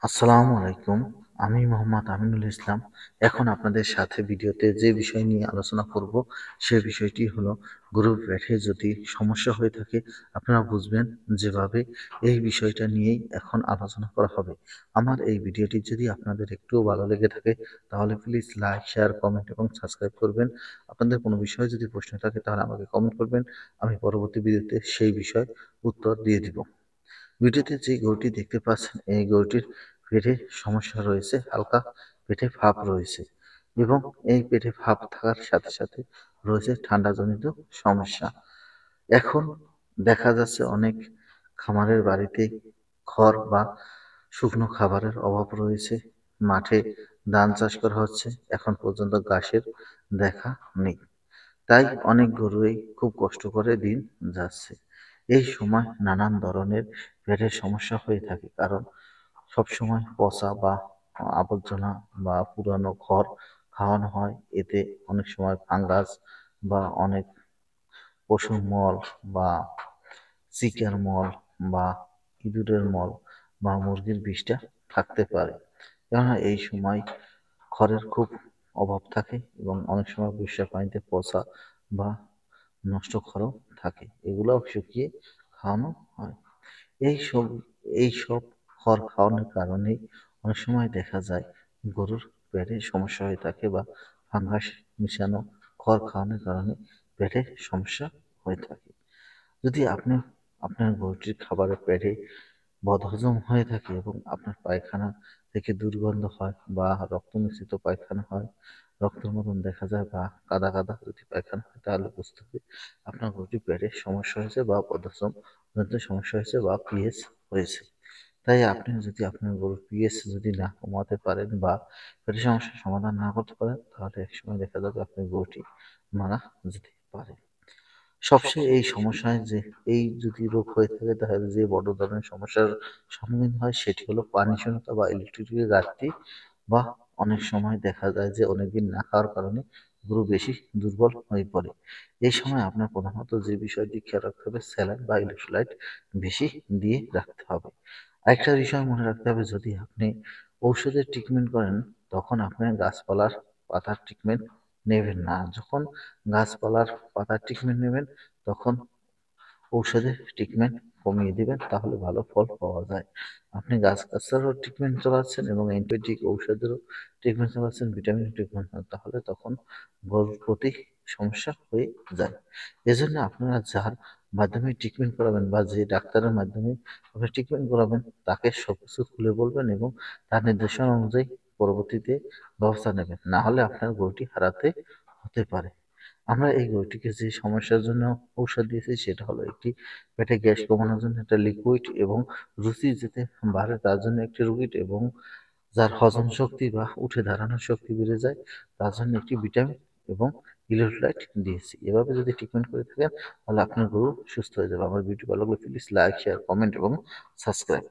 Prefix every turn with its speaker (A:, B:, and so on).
A: আসসালামু আলাইকুম। আমি মোহাম্মদ আমিনুল ইসলাম। এখন আপনাদের সাথে ভিডিওতে যে বিষয় নিয়ে আলোচনা করব, সে বিষয়টি হলো গরুর পেটে যদি সমস্যা হয়ে থাকে, আপনারা বুঝবেন যেভাবে এই বিষয়টা নিয়েই এখন আলোচনা করা হবে। আমার এই ভিডিওটি যদি আপনাদের একটুও ভালো লেগে থাকে, তাহলে প্লিজ লাইক, শেয়ার, কমেন্ট এবং সাবস্ক্রাইব করবেন। আপনাদের কোনো বিষয়ে যদি প্রশ্ন থাকে তাহলে আমাকে কমেন্ট করবেন। আমি পরবর্তী ভিডিওতে সেই বিষয় উত্তর দিয়ে দিব। ভিডিওতে যে গরুটি দেখতে পাচ্ছেন, এই গরুটির পেটে সমস্যা রয়েছে, হালকা পেটে ভাপ রয়েছে এবং এই পেটে ভাপ থাকার সাথে সাথে রয়েছে ঠান্ডাজনিত সমস্যা। এখন দেখা যাচ্ছে অনেক খামারের বাড়িতে খড় বা শুকনো খাবারের অভাব রয়েছে। মাঠে ধান চাষ করা হচ্ছে, এখন পর্যন্ত ঘাসের দেখা নেই। তাই অনেক গরুই খুব কষ্ট করে দিন যাচ্ছে। এই সময় নানান ধরনের পেটের সমস্যা হয়ে থাকে, কারণ সবসময় পচা বা আবর্জনা বা পুরানো খড় খাওয়ানো হয়। এতে অনেক সময় ফাঙ্গাস বা অনেক পশুর মল বা চিকের মল বা ইঁদুরের মল বা মুরগির বিষটা থাকতে পারে। কেননা এই সময় খড়ের খুব অভাব থাকে এবং অনেক সময় বর্ষা পানিতে পচা বা নষ্ট খড়ও থাকে, এগুলোও শুকিয়ে খাওয়ানো হয়। এইসব এইসব খড় খাওয়ানোর কারণেই অনেক সময় দেখা যায় গরুর পেটে সমস্যা হয়ে থাকে, বা ফাঙ্গাস মিশানো খড় খাওয়ানোর কারণে পেটে সমস্যা হয়ে থাকে। যদি আপনি আপনার গরুটির খাবারের পেটে বদহজম হয়ে থাকে এবং আপনার পায়খানা থেকে দুর্গন্ধ হয় বা রক্ত মিশ্রিত পায়খানা হয়, রক্তের মতন দেখা যায় বা কাদা কাদা যদি পায়খানা হয়, তাহলে বুঝতে হবে আপনার গরুটির পেটে সমস্যা হয়েছে বা বদহজম জনিত সমস্যা হয়েছে বা পিএস হয়েছে। তাই আপনি যদি আপনার গরুর পিএস যদি না কমাতে পারেন বা পেটের সমস্যার সমাধান না করতে পারেন, তাহলে একসময় দেখা যাবে আপনার গরুটি মারা যেতে পারে। সবচেয়ে এই সমস্যায় যে এই যদি রোগ হয়ে থাকে, তাহলে যে বড় ধরনের সমস্যার সম্মুখীন হয় সেটি হলো পানি শূন্যতা বা ইলেকট্রিকের ঘাটতি, বা অনেক সময় দেখা যায় যে অনেকদিন না খাওয়ার কারণে গরু বেশি দুর্বল হয়ে পড়ে। এই সময় আপনার প্রধানত যে বিষয়টি খেয়াল রাখতে হবে, স্যালাইন বা ইলেক্ট্রোলাইট বেশি দিয়ে রাখতে হবে। আরেকটা বিষয় মনে রাখতে হবে, যদি আপনি ঔষধের ট্রিটমেন্ট করেন, তখন আপনার গাছপালার পাতার ট্রিটমেন্ট নেবেন না। যখন গাছপালার পাতার ট্রিটমেন্ট নেবেন, তখন ঔষধের ট্রিটমেন্ট কমিয়ে দিবেন, তাহলে ভালো ফল পাওয়া যায়। আপনি গাছেরও ট্রিটমেন্ট চালাচ্ছেন এবং অ্যান্টিবায়োটিক ঔষধেরও ট্রিটমেন্ট চালাচ্ছেন, ভিটামিন ট্রিটমেন্ট, তাহলে তখন গরুর প্রতি সমস্যা হয়ে যায়। এজন্য আপনারা যার মাধ্যমে ট্রিটমেন্ট করাবেন বা যে ডাক্তারের মাধ্যমে আপনি ট্রিটমেন্ট করাবেন, তাকে সবকিছু খুলে বলবেন এবং তার নির্দেশনা অনুযায়ী পরবর্তীতে ব্যবস্থা নেবেন। না হলে আপনার গরুটি হারাতে হতে পারে। আমরা এই গরুটিকে যে সমস্যার জন্য ঔষধ দিয়েছি, সেটা হলো একটি পেটে গ্যাস কমানোর জন্য একটা লিকুইড, এবং রুচি যাতে বাড়ে তার জন্য একটি লিকুইড, এবং যার হজম শক্তি বা উঠে দাঁড়ানোর শক্তি বেড়ে যায় তার জন্য একটি ভিটামিন এবং ইলেক্ট্রোলাইট দিয়েছি। এভাবে যদি ট্রিটমেন্ট করে থাকেন, তাহলে আপনার গরু সুস্থ হয়ে যাবে। আমার ভিডিও ভালো লাগলে প্লিজ লাইক, শেয়ার, কমেন্ট এবং সাবস্ক্রাইব।